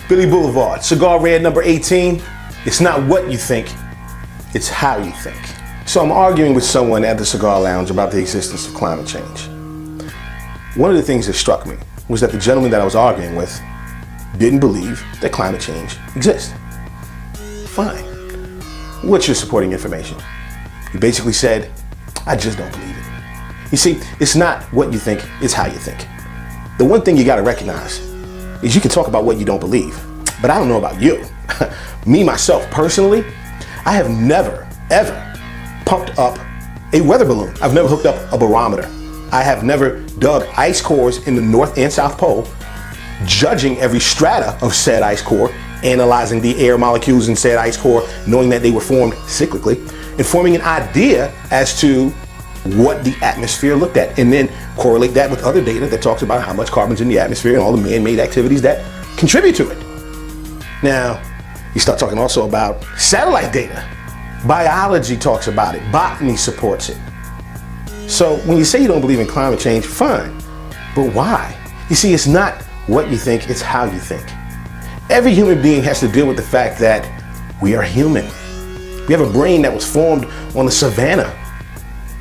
Billy Boulevard, Cigar Rant number 18. It's not what you think, it's how you think. So I'm arguing with someone at the cigar lounge about the existence of climate change. One of the things that struck me was that the gentleman that I was arguing with didn't believe that climate change exists. Fine. What's your supporting information? He basically said, I just don't believe it. You see, it's not what you think, it's how you think. The one thing you gotta recognize is you can talk about what you don't believe, but I don't know about you. Me, myself, personally, I have never, ever pumped up a weather balloon. I've never hooked up a barometer. I have never dug ice cores in the North and South Pole, judging every strata of said ice core, analyzing the air molecules in said ice core, knowing that they were formed cyclically, and forming an idea as to what the atmosphere looked at, and then correlate that with other data that talks about how much carbon's in the atmosphere and all the man-made activities that contribute to it. Now, you start talking also about satellite data. Biology talks about it, botany supports it. So when you say you don't believe in climate change, fine, but why? You see, it's not what you think, it's how you think. Every human being has to deal with the fact that we are human. We have a brain that was formed on the savannah.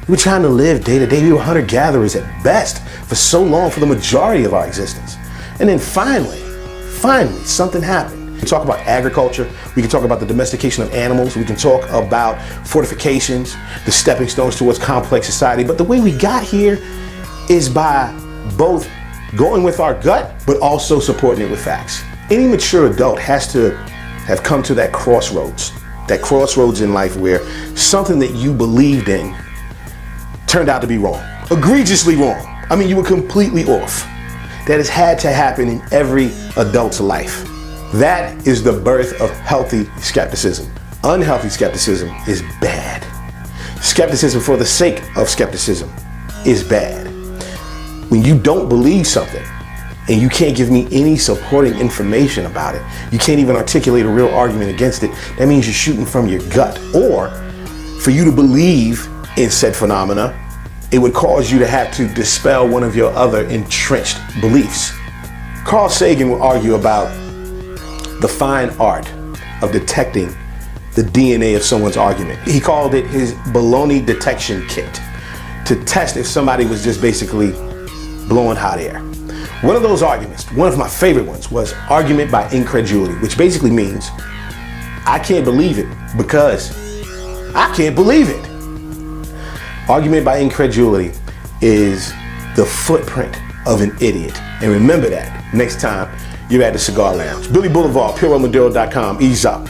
We were trying to live day to day. We were hunter-gatherers at best for so long, for the majority of our existence. And then finally, something happened. We can talk about agriculture. We can talk about the domestication of animals. We can talk about fortifications, the stepping stones towards complex society. But the way we got here is by both going with our gut, but also supporting it with facts. Any mature adult has to have come to that crossroads in life where something that you believed in turned out to be wrong, egregiously wrong. I mean, you were completely off. That has had to happen in every adult's life. That is the birth of healthy skepticism. Unhealthy skepticism is bad. Skepticism for the sake of skepticism is bad. When you don't believe something and you can't give me any supporting information about it, you can't even articulate a real argument against it, that means you're shooting from your gut. Or for you to believe in said phenomena, it would cause you to have to dispel one of your other entrenched beliefs. Carl Sagan will argue about the fine art of detecting the DNA of someone's argument. He called it his baloney detection kit, to test if somebody was just basically blowing hot air. One of those arguments, one of my favorite ones, was argument by incredulity, which basically means I can't believe it because I can't believe it. Argument by incredulity is the footprint of an idiot. And remember that next time you're at the Cigar Lounge. Billy Boulevard, PureRomadero.com. Ease up.